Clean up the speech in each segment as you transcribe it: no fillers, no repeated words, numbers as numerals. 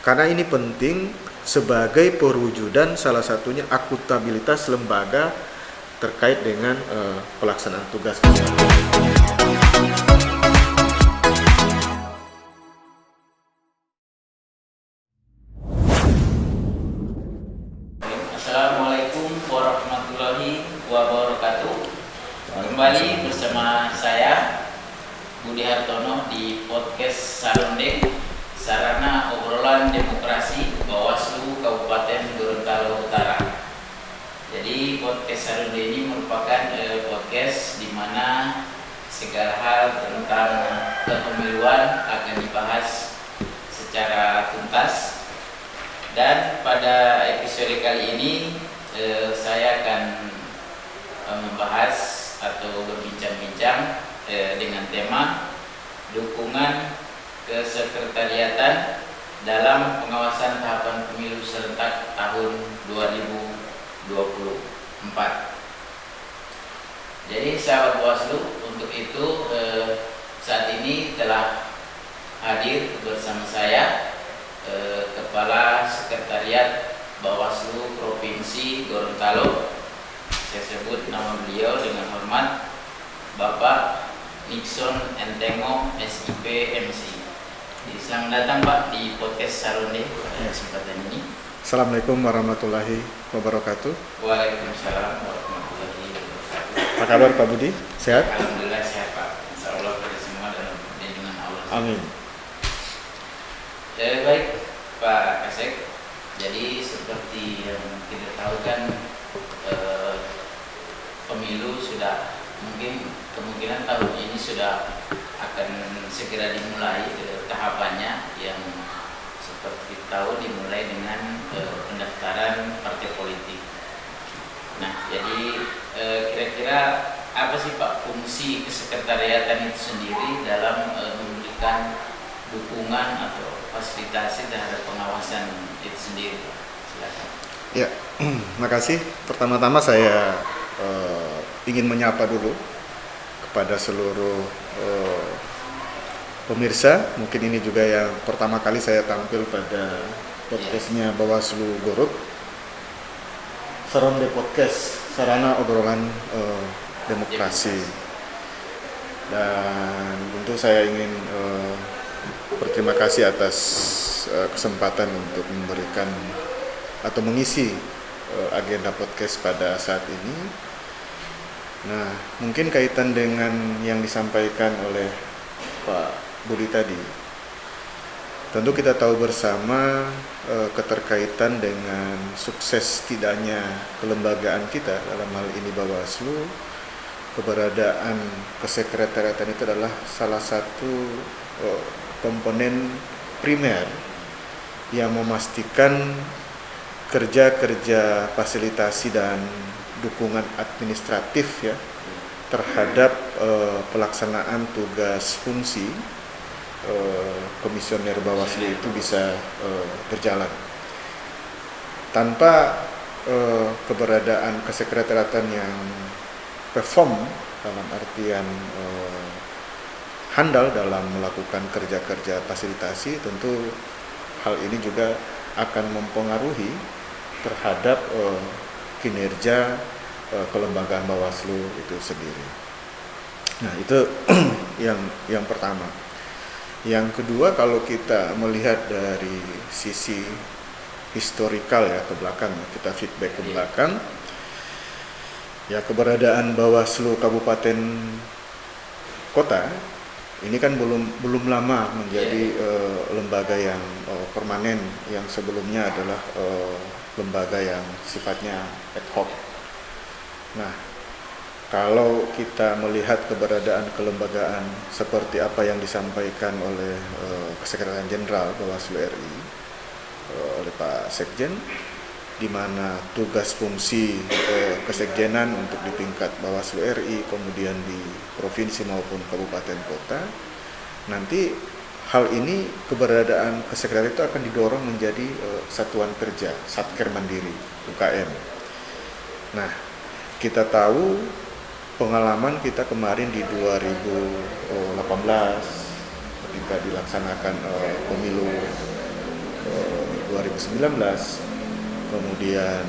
Karena ini penting sebagai perwujudan salah satunya akuntabilitas lembaga terkait dengan pelaksanaan tugas. Assalamualaikum warahmatullahi wabarakatuh. Kembali bersama saya Budi Hartono di podcast Sarondeng, Sarana Obrolan Demokrasi Bawaslu Kabupaten Gorontalo Utara. Jadi podcast Sarondeng ini merupakan podcast di mana segala hal tentang kepemiluan akan dibahas secara tuntas. Dan pada episode kali ini saya akan membahas atau berbincang-bincang dengan tema dukungan kesekretariatan dalam pengawasan tahapan pemilu serentak tahun 2024. Jadi sahabat Bawaslu, untuk itu saat ini telah hadir bersama saya Kepala Sekretariat Bawaslu Provinsi Gorontalo. Saya sebut nama beliau dengan hormat, Bapak Nixon Entengo SIP MC. Jadi, selamat datang Pak di podcast Sarondeng pada kesempatan ini. Assalamualaikum warahmatullahi wabarakatuh. Waalaikumsalam warahmatullahi wabarakatuh. Apa kabar Pak Budi? Sehat? Alhamdulillah sehat Pak. Insya Allah kita semua dalam lindungan Allah. Amin. Baik Pak Kasek. Jadi seperti yang kita tahu kan, pemilu sudah mungkin kemungkinan tahun ini sudah akan segera dimulai tahapannya, yang seperti kita tahu dimulai dengan pendaftaran partai politik. Nah, jadi kira-kira apa sih Pak fungsi kesekretariatan itu sendiri dalam memberikan dukungan atau fasilitasi terhadap pengawasan itu sendiri? Silakan. Ya, makasih. Pertama-tama saya ingin menyapa dulu kepada seluruh pemirsa. Mungkin ini juga yang pertama kali saya tampil pada podcastnya Bawaslu Gorut, Sarondeng Podcast, Sarana Obrolan Demokrasi. Dan tentu saya ingin berterima kasih atas kesempatan untuk memberikan atau mengisi agenda podcast pada saat ini. Nah, mungkin kaitan dengan yang disampaikan oleh Pak Budi tadi, tentu kita tahu bersama keterkaitan dengan sukses tidaknya kelembagaan kita, dalam hal ini Bawaslu. Keberadaan kesekretariatan itu adalah salah satu komponen primer yang memastikan kerja-kerja fasilitasi dan dukungan administratif ya terhadap pelaksanaan tugas fungsi komisioner Bawaslu itu bisa berjalan. Tanpa keberadaan kesekretariatan yang perform, dalam artian handal dalam melakukan kerja-kerja fasilitasi, tentu hal ini juga akan mempengaruhi terhadap kinerja kelembagaan Bawaslu itu sendiri. Nah, itu yang pertama. Yang kedua, kalau kita melihat dari sisi historikal ya, ke belakang, kita feedback ke belakang, ya keberadaan Bawaslu Kabupaten Kota ini kan belum lama menjadi lembaga yang permanen, yang sebelumnya adalah lembaga yang sifatnya ad hoc. Nah, kalau kita melihat keberadaan kelembagaan seperti apa yang disampaikan oleh Kesekretarian Jenderal Bawaslu RI oleh Pak Sekjen, di mana tugas fungsi kesekjenan untuk di tingkat Bawaslu RI, kemudian di provinsi maupun kabupaten kota, nanti hal ini keberadaan kesekretariat itu akan didorong menjadi satuan kerja, Satker Mandiri, UKM. Nah, kita tahu pengalaman kita kemarin di 2018 ketika dilaksanakan pemilu 2019, kemudian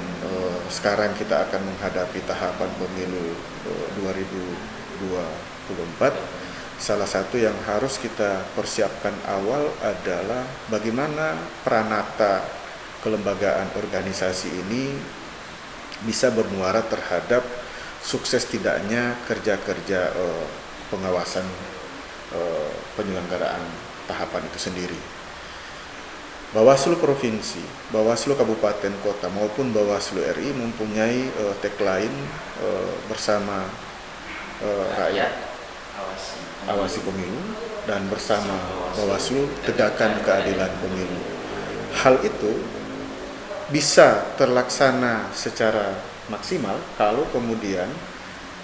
sekarang kita akan menghadapi tahapan pemilu 2024. Salah satu yang harus kita persiapkan awal adalah bagaimana peranata kelembagaan organisasi ini bisa bermuara terhadap sukses tidaknya kerja-kerja pengawasan penyelenggaraan tahapan itu sendiri. Bawaslu Provinsi, Bawaslu Kabupaten Kota maupun Bawaslu RI mempunyai tagline bersama rakyat awasi pemilu dan bersama Bawaslu tegakkan keadilan pemilu. Hal itu bisa terlaksana secara maksimal kalau kemudian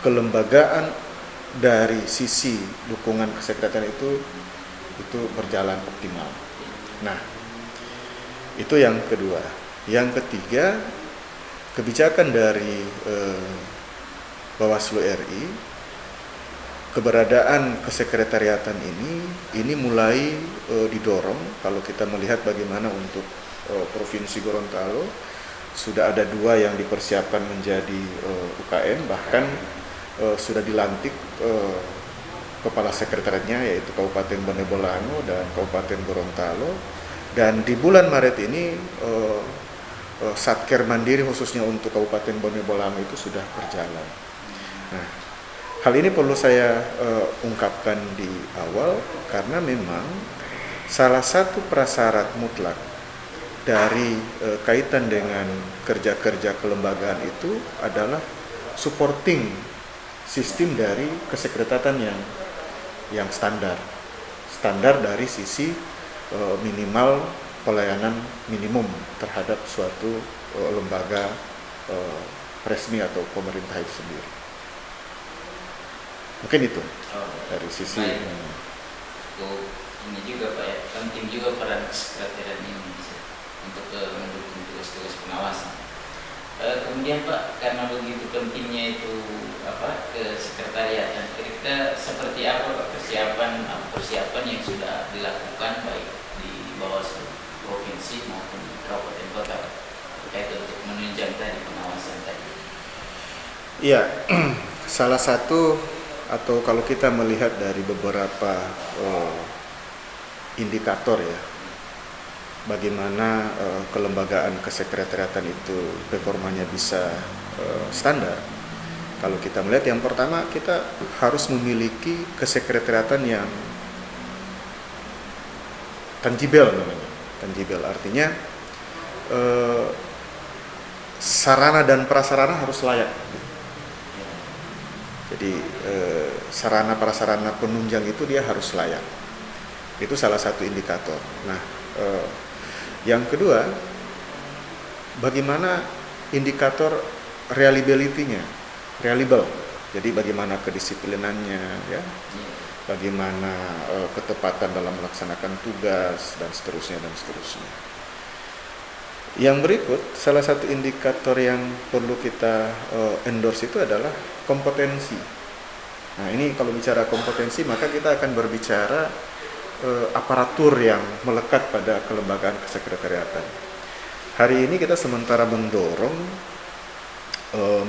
kelembagaan dari sisi dukungan kesekretariatan itu berjalan optimal. Nah, itu yang kedua. Yang ketiga, kebijakan dari Bawaslu RI, keberadaan kesekretariatan ini mulai didorong. Kalau kita melihat bagaimana untuk Provinsi Gorontalo, sudah ada 2 yang dipersiapkan menjadi UKM, bahkan sudah dilantik kepala sekretariatnya, yaitu Kabupaten Bone Bolango dan Kabupaten Gorontalo. Dan di bulan Maret ini Satker Mandiri khususnya untuk Kabupaten Bone Bolango itu sudah berjalan. Nah, hal ini perlu saya ungkapkan di awal karena memang salah satu prasyarat mutlak dari kaitan dengan kerja-kerja kelembagaan itu adalah supporting sistem dari kesekretariatan yang standar dari sisi minimal pelayanan minimum terhadap suatu lembaga resmi atau pemerintah itu sendiri. Mungkin itu dari sisi ini juga Pak ya, penting juga peran kesekretariat ini untuk mendukung tugas-tugas pengawasan. Kemudian Pak, karena begitu pentingnya itu kesekretariatan, kira-kira seperti apa Pak persiapan yang sudah dilakukan baik di Bawaslu Provinsi maupun Kabupaten Kota terkait untuk menunjang tadi pengawasan tadi? Iya, salah satu atau kalau kita melihat dari beberapa indikator ya, bagaimana kelembagaan kesekretariatan itu performanya bisa standar. Kalau kita melihat yang pertama, kita harus memiliki kesekretariatan yang tangible namanya. Tangible artinya sarana dan prasarana harus layak. Jadi sarana prasarana penunjang itu dia harus layak. Itu salah satu indikator. Nah, yang kedua, bagaimana indikator reliability-nya, reliable. Jadi bagaimana kedisiplinannya, ya, bagaimana ketepatan dalam melaksanakan tugas dan seterusnya dan seterusnya. Yang berikut, salah satu indikator yang perlu kita endorse itu adalah kompetensi. Nah, ini kalau bicara kompetensi, maka kita akan berbicara aparatur yang melekat pada kelembagaan kesekretariatan. Hari ini kita sementara mendorong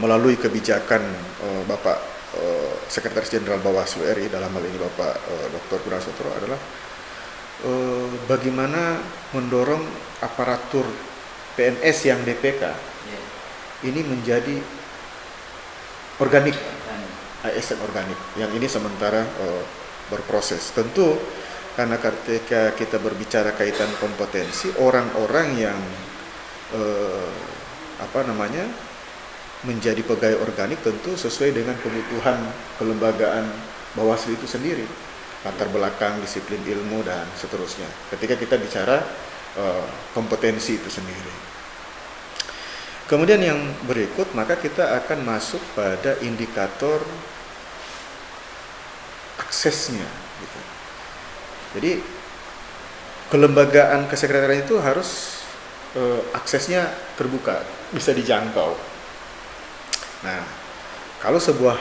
melalui kebijakan Bapak Sekretaris Jenderal Bawaslu RI, dalam hal ini Bapak Dr. Purasotro, adalah bagaimana mendorong aparatur PNS yang DPK ini menjadi organik, ASN organik, yang ini sementara berproses. Tentu karena ketika kita berbicara kaitan kompetensi, orang-orang yang menjadi pegawai organik tentu sesuai dengan kebutuhan kelembagaan Bawaslu itu sendiri, latar belakang, disiplin ilmu dan seterusnya. Ketika kita bicara kompetensi itu sendiri. Kemudian yang berikut, maka kita akan masuk pada indikator aksesnya. Gitu. Jadi kelembagaan kesekretariatan itu harus aksesnya terbuka, bisa dijangkau. Nah, kalau sebuah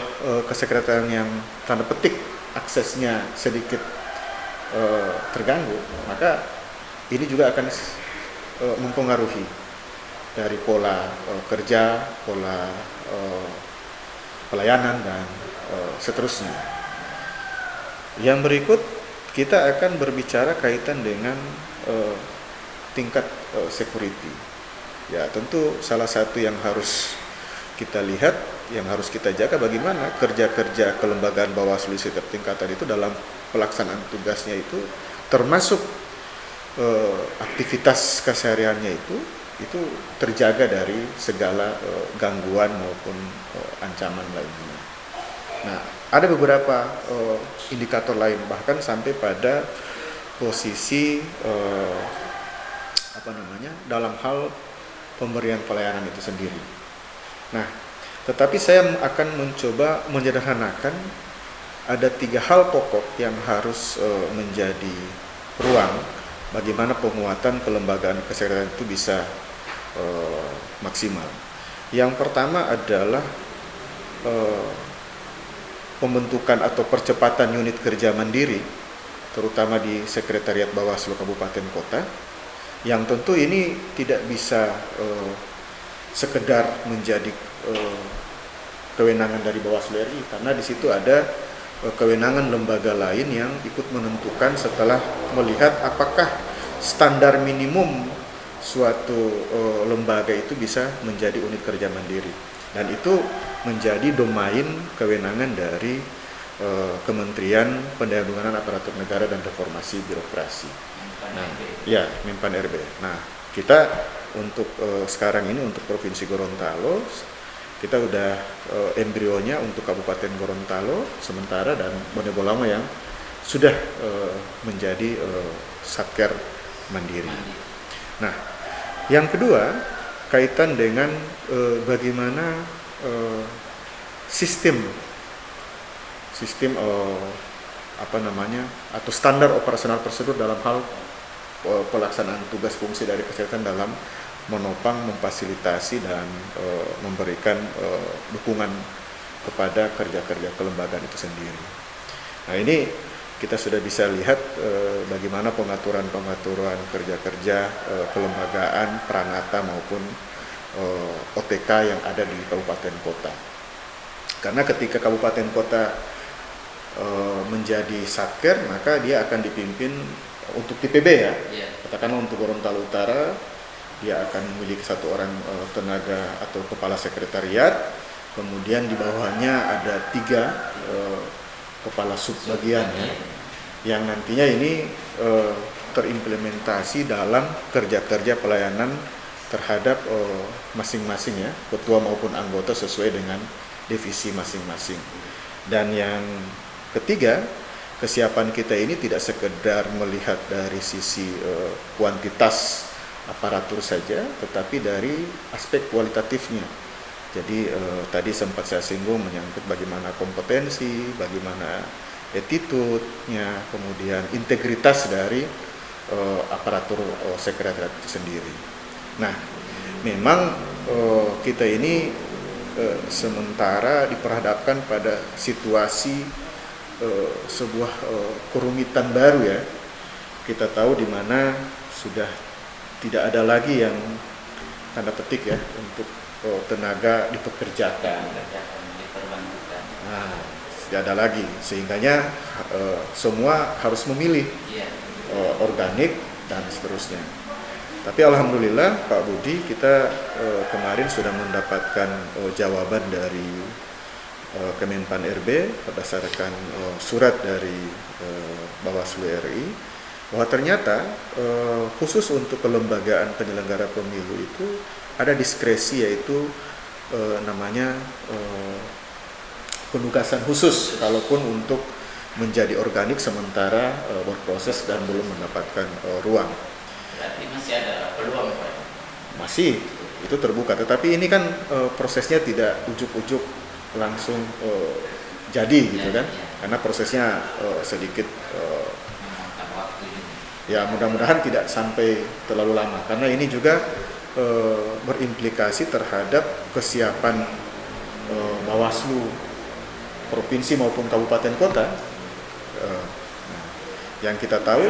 kesekretariatan yang tanda petik aksesnya sedikit terganggu, maka ini juga akan mempengaruhi dari pola kerja, pola pelayanan dan seterusnya. Yang berikut kita akan berbicara kaitan dengan tingkat security. Ya, tentu salah satu yang harus kita lihat, yang harus kita jaga bagaimana kerja-kerja kelembagaan Bawaslu setiap tingkatan itu dalam pelaksanaan tugasnya itu termasuk aktivitas kesehariannya itu terjaga dari segala gangguan maupun ancaman lainnya. Nah, ada beberapa indikator lain bahkan sampai pada posisi dalam hal pemberian pelayanan itu sendiri. Nah, tetapi saya akan mencoba menyederhanakan ada 3 hal pokok yang harus menjadi ruang bagaimana penguatan kelembagaan kesehatan itu bisa maksimal. Yang pertama adalah pembentukan atau percepatan unit kerja mandiri, terutama di Sekretariat Bawaslu Kabupaten Kota, yang tentu ini tidak bisa sekedar menjadi kewenangan dari Bawaslu RI, karena di situ ada kewenangan lembaga lain yang ikut menentukan setelah melihat apakah standar minimum suatu lembaga itu bisa menjadi unit kerja mandiri, dan itu menjadi domain kewenangan dari Kementerian Pendayagungan Aparatur Negara dan Reformasi Birokrasi. Nah, ya, Menpan RB. Nah, kita untuk sekarang ini untuk Provinsi Gorontalo kita udah embrionya untuk Kabupaten Gorontalo sementara, dan Bonebolama yang sudah menjadi satker mandiri. Nah, yang kedua kaitan dengan bagaimana sistem atau standar operasional prosedur dalam hal pelaksanaan tugas fungsi dari kesehatan dalam menopang, memfasilitasi dan memberikan dukungan kepada kerja-kerja kelembagaan itu sendiri. Nah, ini kita sudah bisa lihat bagaimana pengaturan kerja-kerja kelembagaan, Pranata maupun OTK yang ada di kabupaten kota. Karena ketika kabupaten kota menjadi satker, maka dia akan dipimpin untuk TPB ya. Katakanlah untuk Gorontalo Utara, dia akan memiliki 1 orang tenaga atau kepala sekretariat, kemudian di bawahnya ada 3 kepala subbagian ya, yang nantinya ini terimplementasi dalam kerja-kerja pelayanan terhadap masing-masing ya, ketua maupun anggota sesuai dengan divisi masing-masing. Dan yang ketiga, kesiapan kita ini tidak sekedar melihat dari sisi kuantitas aparatur saja, tetapi dari aspek kualitatifnya. Jadi tadi sempat saya singgung menyangkut bagaimana kompetensi, bagaimana attitude-nya, kemudian integritas dari aparatur sekretariat itu sendiri. Nah, memang kita ini sementara diperhadapkan pada situasi sebuah kerumitan baru ya. Kita tahu di mana sudah tidak ada lagi yang tanda petik ya untuk tenaga dipekerjakan. Nah, tidak ada lagi, sehingganya semua harus memilih organik dan seterusnya. Tapi alhamdulillah Pak Budi, kita kemarin sudah mendapatkan jawaban dari Kemenpan RB berdasarkan surat dari Bawaslu RI, bahwa ternyata khusus untuk kelembagaan penyelenggara pemilu itu ada diskresi, yaitu namanya penugasan khusus kalaupun untuk menjadi organik sementara berproses dan belum mendapatkan ruang. Berarti masih ada peluang Pak? Masih, itu terbuka, tetapi ini kan prosesnya tidak ujuk-ujuk langsung jadi gitu kan, karena prosesnya sedikit ya, mudah-mudahan tidak sampai terlalu lama, karena ini juga berimplikasi terhadap kesiapan Bawaslu provinsi maupun kabupaten kota. Yang kita tahu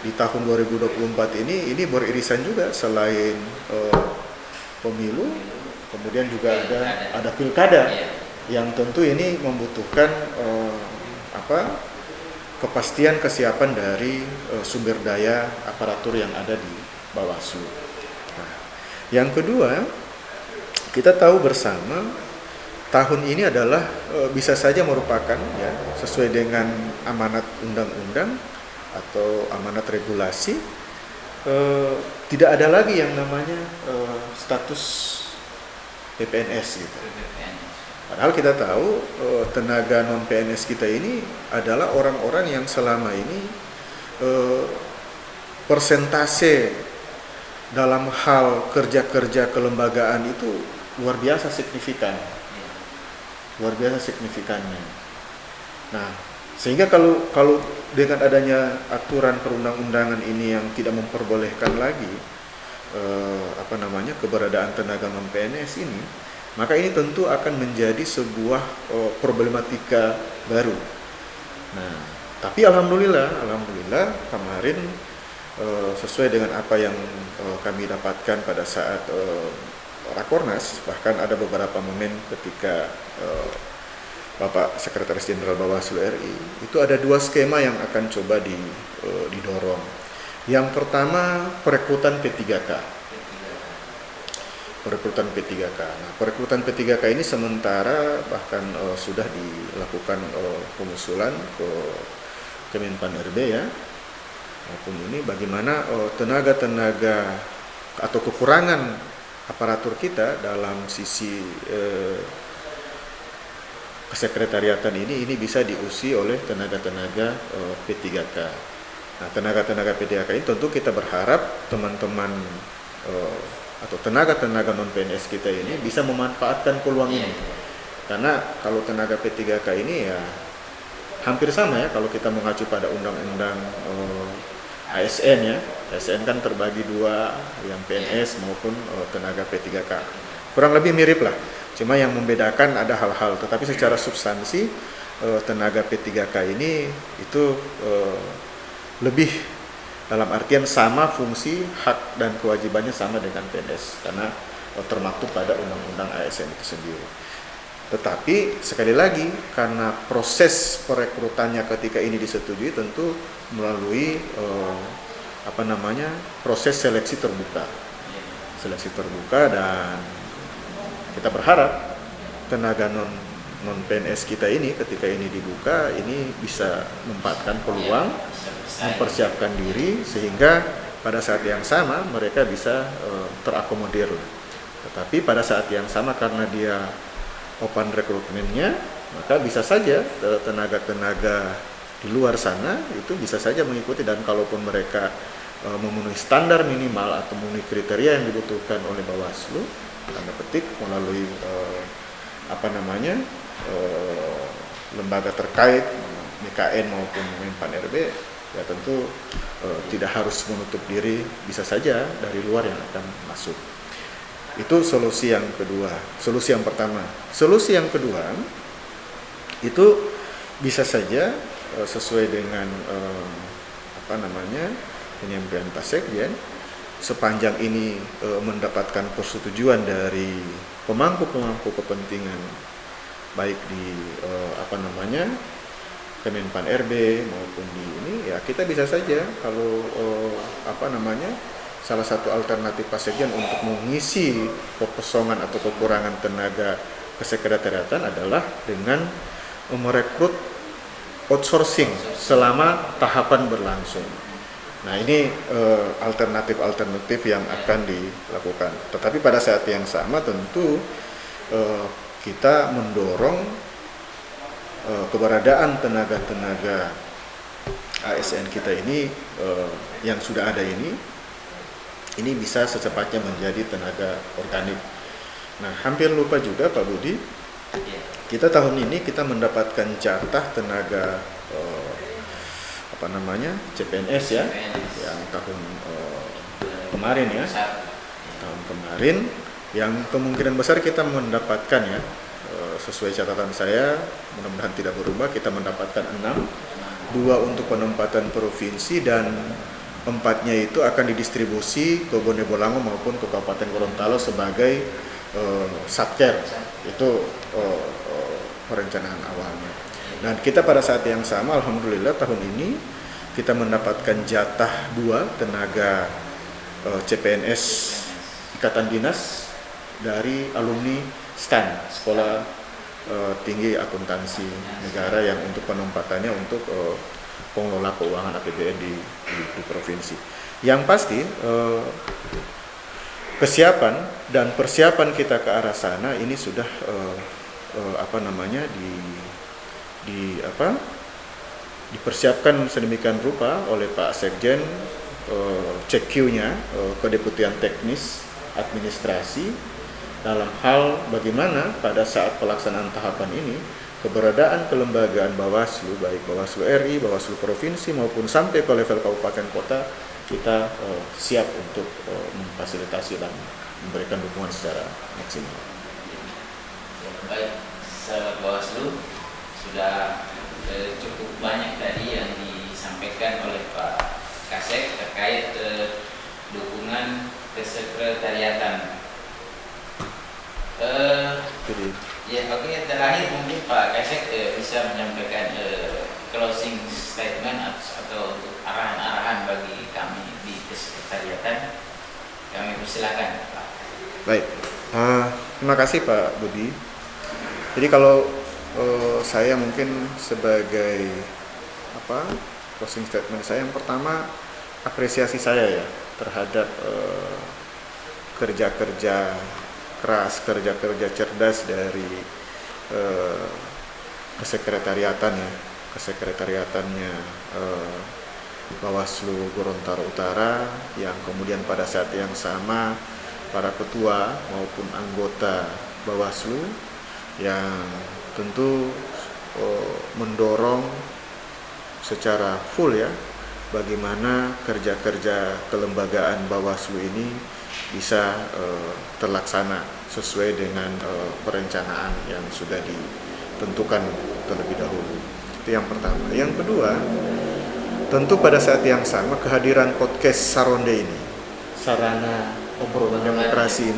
di tahun 2024 ini beririsan juga selain pemilu, kemudian juga ada pilkada yang tentu ini membutuhkan kepastian kesiapan dari sumber daya aparatur yang ada di Bawaslu. Nah, yang kedua, kita tahu bersama tahun ini adalah bisa saja merupakan ya sesuai dengan amanat undang-undang atau amanat regulasi, tidak ada lagi yang namanya status PPNS gitu. Padahal kita tahu tenaga non PNS kita ini adalah orang-orang yang selama ini persentase dalam hal kerja-kerja kelembagaan itu luar biasa signifikannya. Nah, sehingga kalau dengan adanya aturan perundang-undangan ini yang tidak memperbolehkan lagi keberadaan tenaga non PNS ini, maka ini tentu akan menjadi sebuah problematika baru. Nah, tapi alhamdulillah kemarin sesuai dengan apa yang kami dapatkan pada saat Rakornas, bahkan ada beberapa momen ketika Bapak Sekretaris Jenderal Bawaslu RI itu ada 2 skema yang akan coba didorong. Yang pertama perekrutan P3K. Nah, perekrutan P3K ini sementara bahkan sudah dilakukan pengusulan ke Kemenpan RB ya. Maupun ini bagaimana tenaga-tenaga atau kekurangan aparatur kita dalam sisi kesekretariatan ini bisa diisi oleh tenaga-tenaga P3K. Nah, tenaga-tenaga P3K ini tentu kita berharap teman-teman atau tenaga-tenaga non PNS kita ini bisa memanfaatkan peluang ini. Karena kalau tenaga P3K ini ya hampir sama ya kalau kita mengacu pada undang-undang ASN ya. ASN kan terbagi 2, yang PNS maupun tenaga P3K. Kurang lebih mirip lah. Cuma yang membedakan ada hal-hal, tetapi secara substansi tenaga P3K ini itu lebih dalam artian sama fungsi, hak dan kewajibannya sama dengan PNS karena termaktub pada undang-undang ASN itu sendiri. Tetapi sekali lagi karena proses perekrutannya ketika ini disetujui tentu melalui proses seleksi terbuka. Dan kita berharap tenaga non PNS kita ini ketika ini dibuka ini bisa memanfaatkan peluang, mempersiapkan diri sehingga pada saat yang sama mereka bisa terakomodir. Tetapi pada saat yang sama karena dia open rekrutmennya, maka bisa saja tenaga-tenaga di luar sana itu bisa saja mengikuti, dan kalaupun mereka memenuhi standar minimal atau memenuhi kriteria yang dibutuhkan oleh Bawaslu, tanda petik melalui lembaga terkait BKN maupun Menpan RB, ya tentu tidak harus menutup diri, bisa saja dari luar yang akan masuk. Itu solusi yang kedua. Solusi yang pertama. Solusi yang kedua itu bisa saja sesuai dengan penyampaian Pak Sekjen, sepanjang ini mendapatkan persetujuan dari pemangku kepentingan baik di Kemenpan RB maupun di ini, ya kita bisa saja kalau salah satu alternatif Pak Sekjen untuk mengisi kekosongan atau kekurangan tenaga kesekretariatan adalah dengan merekrut outsourcing selama tahapan berlangsung. Nah ini alternatif yang akan dilakukan. Tetapi pada saat yang sama tentu kita mendorong keberadaan tenaga-tenaga ASN kita ini yang sudah ada ini bisa secepatnya menjadi tenaga organik. Nah hampir lupa juga Pak Budi, kita tahun ini kita mendapatkan jatah tenaga CPNS ya, yang tahun kemarin ya, yang kemungkinan besar kita mendapatkan ya, sesuai catatan saya, mudah-mudahan tidak berubah, kita mendapatkan 6, 2 untuk penempatan provinsi dan empatnya itu akan didistribusi ke Bone Bolango maupun ke Kabupaten Gorontalo sebagai satker. Itu perencanaan awalnya. Dan kita pada saat yang sama, alhamdulillah tahun ini kita mendapatkan jatah 2 tenaga CPNS Ikatan Dinas dari alumni STAN, Sekolah Tinggi Akuntansi Negara, yang untuk penempatannya untuk pengelola keuangan APBN di provinsi. Yang pasti kesiapan dan persiapan kita ke arah sana ini sudah dipersiapkan sedemikian rupa oleh Pak Sekjen, CQ-nya, Kedeputian Teknis Administrasi, dalam hal bagaimana pada saat pelaksanaan tahapan ini keberadaan kelembagaan Bawaslu, baik Bawaslu RI, Bawaslu Provinsi maupun sampai ke level kabupaten kota, kita siap untuk memfasilitasi dan memberikan dukungan secara maksimal. Baik, sahabat Bawaslu, sudah cukup banyak tadi yang disampaikan oleh Pak Kasek terkait dukungan kesekretariatan. Terakhir mungkin Pak Kasek bisa menyampaikan closing statement atau untuk arahan-arahan bagi kami di kesekretariatan. Kami persilakan, Pak. Baik, terima kasih Pak Budi. Jadi kalau saya mungkin sebagai closing statement saya, yang pertama apresiasi saya ya terhadap kerja-kerja keras, kerja-kerja cerdas dari kesekretariatannya Bawaslu Gorontalo Utara, yang kemudian pada saat yang sama para ketua maupun anggota Bawaslu yang tentu mendorong secara full ya bagaimana kerja-kerja kelembagaan Bawaslu ini bisa terlaksana sesuai dengan perencanaan yang sudah ditentukan terlebih dahulu. Itu yang pertama. Yang kedua, tentu pada saat yang sama kehadiran podcast Saronde ini, sarana obrolan demokrasi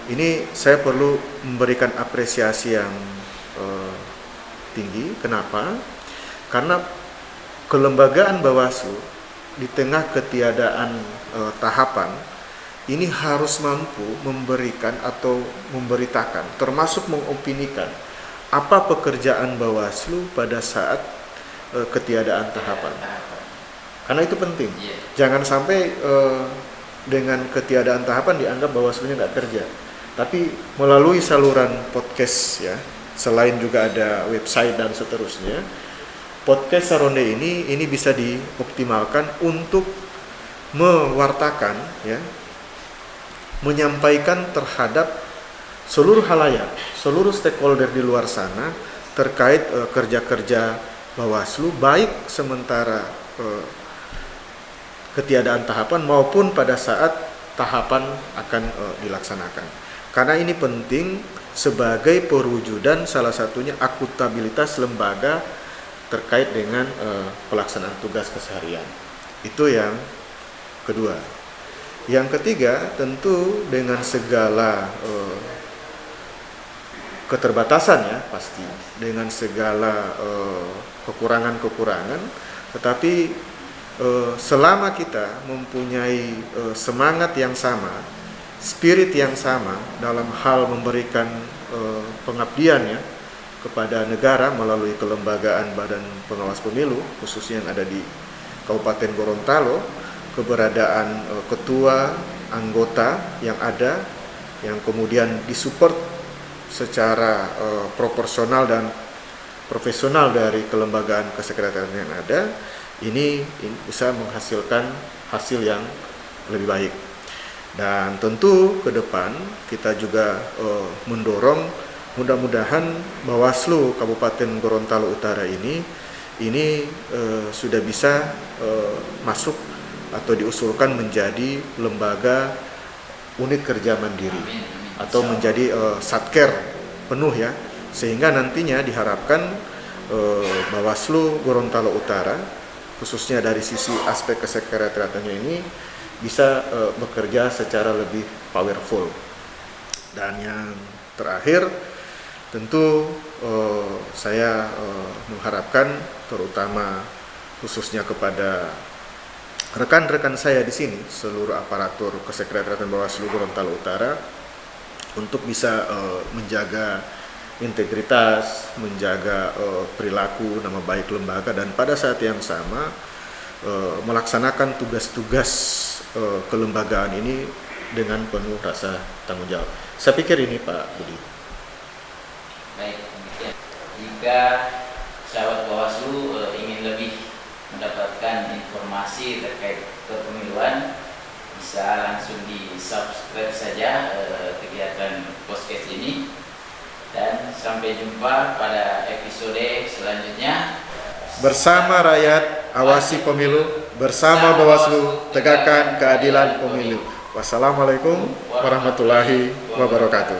ini saya perlu memberikan apresiasi yang tinggi. Kenapa? Karena kelembagaan Bawaslu di tengah ketiadaan tahapan ini harus mampu memberikan atau memberitakan, termasuk mengopinikan apa pekerjaan Bawaslu pada saat ketiadaan tahapan. Karena itu penting. Jangan sampai dengan ketiadaan tahapan dianggap Bawaslu-nya nggak kerja. Tapi melalui saluran podcast ya, selain juga ada website dan seterusnya, podcast Saronde ini bisa dioptimalkan untuk mewartakan ya, menyampaikan terhadap seluruh halayak, seluruh stakeholder di luar sana terkait kerja-kerja Bawaslu, baik sementara ketiadaan tahapan maupun pada saat tahapan akan dilaksanakan. Karena ini penting sebagai perwujudan salah satunya akuntabilitas lembaga terkait dengan pelaksanaan tugas keseharian. Itu yang kedua. Yang ketiga, tentu dengan segala keterbatasan ya pasti, dengan segala kekurangan-kekurangan, tetapi selama kita mempunyai semangat yang sama, spirit yang sama dalam hal memberikan pengabdian ya kepada negara melalui kelembagaan Badan Pengawas Pemilu khususnya yang ada di Kabupaten Gorontalo, keberadaan ketua, anggota yang ada yang kemudian disupport secara proporsional dan profesional dari kelembagaan kesekretariatan yang ada, ini bisa menghasilkan hasil yang lebih baik. Dan tentu ke depan kita juga mendorong mudah-mudahan Bawaslu Kabupaten Gorontalo Utara ini sudah bisa masuk atau diusulkan menjadi lembaga unit kerja mandiri atau menjadi satker penuh ya, sehingga nantinya diharapkan Bawaslu Gorontalo Utara khususnya dari sisi aspek kesekretariatannya ini bisa bekerja secara lebih powerful. Dan yang terakhir, tentu saya mengharapkan terutama khususnya kepada rekan-rekan saya di sini, seluruh aparatur kesekretariatan Bawaslu Gorontalo Utara, untuk bisa menjaga integritas, menjaga perilaku nama baik lembaga, dan pada saat yang sama melaksanakan tugas-tugas kelembagaan ini dengan penuh rasa tanggung jawab. Saya pikir ini Pak Budi. Baik, demikian. Jika sahabat Bawaslu ingin lebih mendapatkan informasi terkait kepemiluan, bisa langsung di subscribe saja kegiatan podcast ini, dan sampai jumpa pada episode selanjutnya. Bersama rakyat, awasi pemilu. Bersama Bawaslu, tegakkan keadilan pemilu. Wassalamualaikum warahmatullahi wabarakatuh.